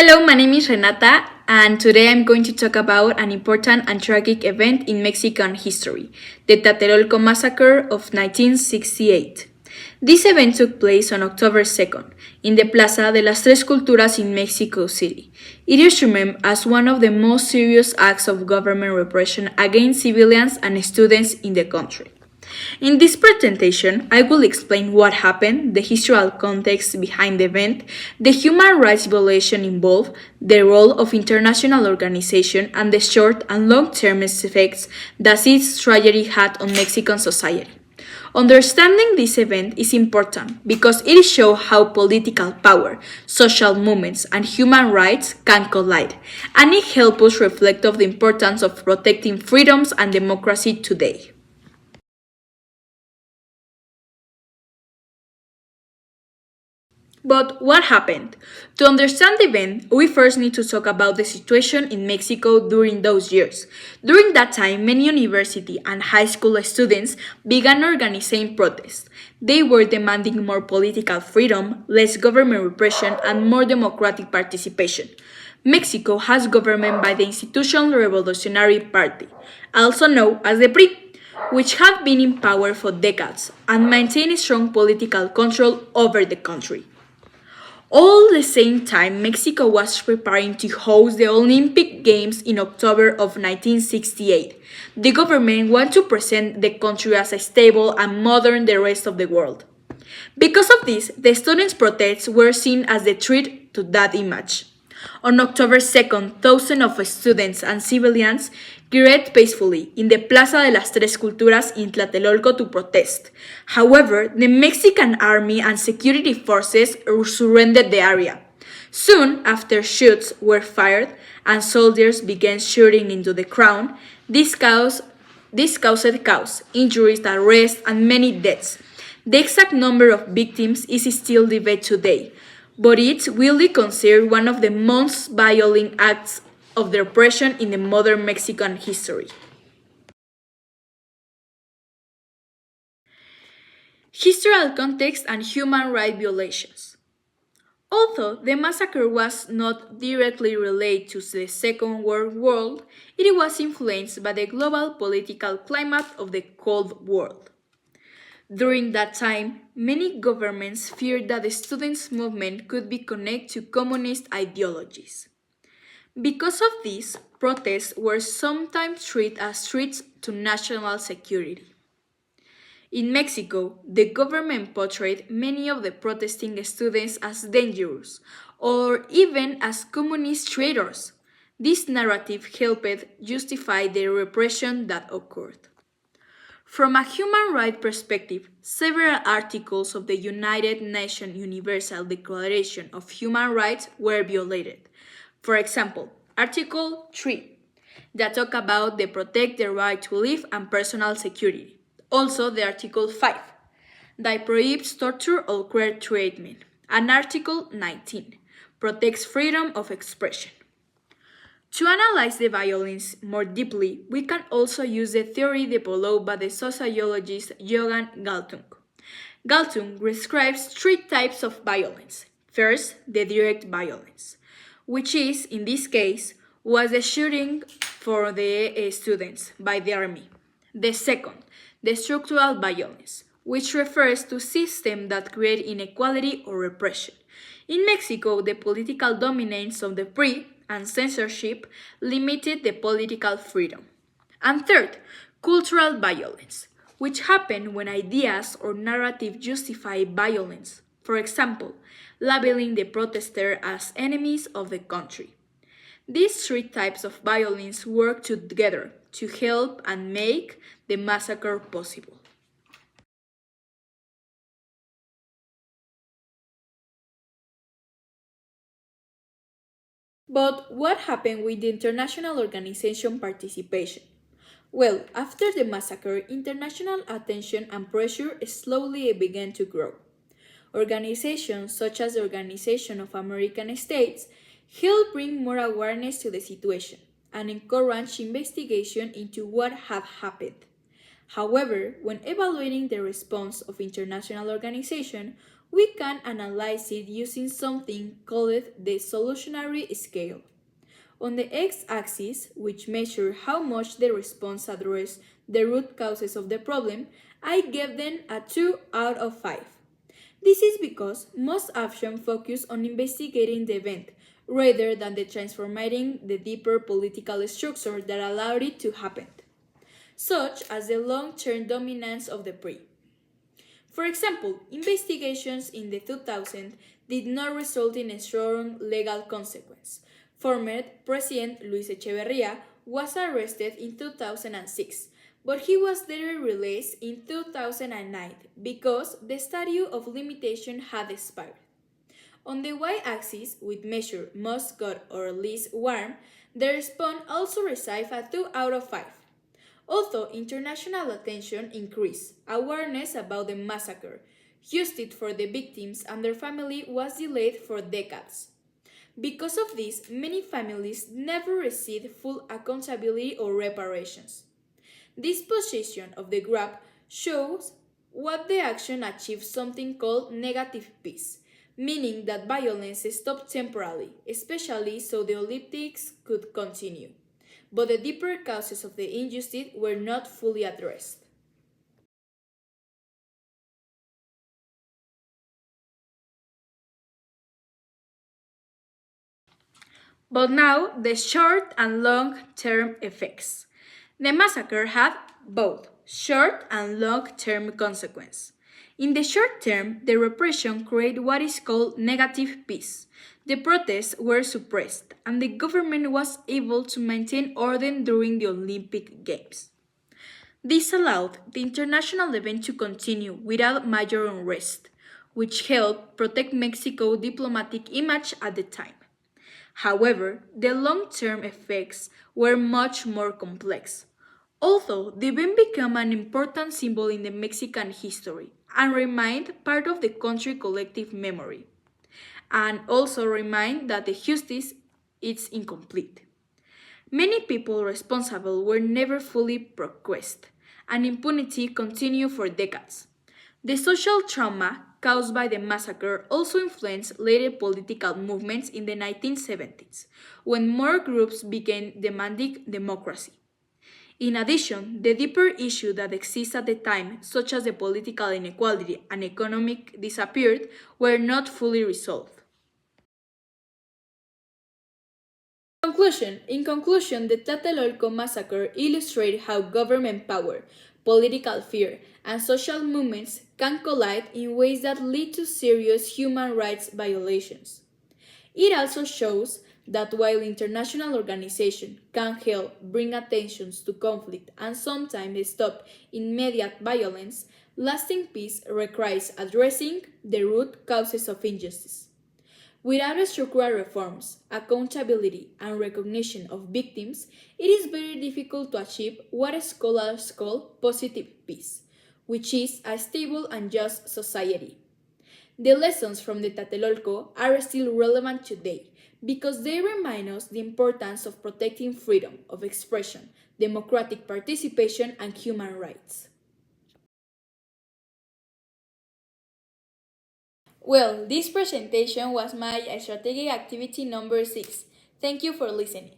Hello, my name is Renata, and today I'm going to talk about an important and tragic event in Mexican history, the Tlatelolco Massacre of 1968. This event took place on October 2nd in the Plaza de las Tres Culturas in Mexico City. It is remembered as one of the most serious acts of government repression against civilians and students in the country. In this presentation, I will explain what happened, the historical context behind the event, the human rights violation involved, the role of international organizations, and the short and long-term effects that this tragedy had on Mexican society. Understanding this event is important because it shows how political power, social movements, and human rights can collide, and it helps us reflect on the importance of protecting freedoms and democracy today. But what happened? To understand the event, we first need to talk about the situation in Mexico during those years. During that time, many university and high school students began organizing protests. They were demanding more political freedom, less government repression, and more democratic participation. Mexico has government by the Institutional Revolutionary Party, also known as the PRI, which have been in power for decades and maintain strong political control over the country. All the same time, Mexico was preparing to host the Olympic Games in October of 1968. The government wanted to present the country as stable and modern the rest of the world. Because of this, the students' protests were seen as the threat to that image. On October 2nd, thousands of students and civilians gathered peacefully in the Plaza de las Tres Culturas in Tlatelolco to protest. However, the Mexican army and security forces surrendered the area. Soon after, shots were fired and soldiers began shooting into the crowd. This caused chaos, injuries, arrests, and many deaths. The exact number of victims is still debated today, but it's widely considered one of the most violent acts of the repression in the modern Mexican history. Historical context and human rights violations. Although the massacre was not directly related to the Second World War, it was influenced by the global political climate of the Cold War. During that time, many governments feared that the students' movement could be connected to communist ideologies. Because of this, protests were sometimes treated as threats to national security. In Mexico, the government portrayed many of the protesting students as dangerous or even as communist traitors. This narrative helped justify the repression that occurred. From a human rights perspective, several articles of the United Nations Universal Declaration of Human Rights were violated. For example, Article 3, that talk about the protect the right to life and personal security. Also, the Article 5, that prohibits torture or cruel treatment. And Article 19, protects freedom of expression. To analyze the violence more deeply, we can also use the theory developed by the sociologist Johann Galtung. Galtung describes three types of violence. First, the direct violence, which is, in this case, was the shooting for the students by the army. The second, the structural violence, which refers to systems that create inequality or repression. In Mexico, the political dominance of the PRI and censorship limited the political freedom. And third, cultural violence, which happened when ideas or narrative justify violence. For example, labeling the protesters as enemies of the country. These three types of violence work together to help and make the massacre possible. But what happened with the international organization participation? Well, after the massacre, international attention and pressure slowly began to grow. Organizations such as the Organization of American States helped bring more awareness to the situation and encourage investigation into what had happened. However, when evaluating the response of international organizations, We can analyze it using something called the solutionary scale. On the x-axis, which measures how much the response addresses the root causes of the problem, I gave them a 2 out of 5. This is because most actions focus on investigating the event rather than the transforming the deeper political structure that allowed it to happen, such as the long-term dominance of the PRI. For example, investigations in the 2000s did not result in a strong legal consequence. Former President Luis Echeverría was arrested in 2006, but he was later released in 2009 because the statute of limitation had expired. On the y-axis, with measure most got or least warm, the response also received a 2 out of 5. Although international attention increased, awareness about the massacre, justice for the victims and their family was delayed for decades. Because of this, many families never received full accountability or reparations. This position of the graph shows what the action achieved something called negative peace, meaning that violence stopped temporarily, especially so the Olympics could continue. But the deeper causes of the injustice were not fully addressed. But now, the short and long term effects. The massacre had both short and long term consequences. In the short term, the repression created what is called negative peace. The protests were suppressed, and the government was able to maintain order during the Olympic Games. This allowed the international event to continue without major unrest, which helped protect Mexico's diplomatic image at the time. However, the long-term effects were much more complex. Although the event became an important symbol in the Mexican history and remained part of the country's collective memory, and also remind that the justice is incomplete. Many people responsible were never fully processed, and impunity continued for decades. The social trauma caused by the massacre also influenced later political movements in the 1970s, when more groups began demanding democracy. In addition, the deeper issues that exist at the time, such as the political inequality and economic disappeared, were not fully resolved. In conclusion, the Tlatelolco massacre illustrated how government power, political fear, and social movements can collide in ways that lead to serious human rights violations. It also shows that while international organizations can help bring attention to conflict and sometimes stop immediate violence, lasting peace requires addressing the root causes of injustice. Without structural reforms, accountability, and recognition of victims, it is very difficult to achieve what scholars call positive peace, which is a stable and just society. The lessons from the Tlatelolco are still relevant today because they remind us the importance of protecting freedom of expression, democratic participation, and human rights. Well, this presentation was my strategic activity number 6. Thank you for listening.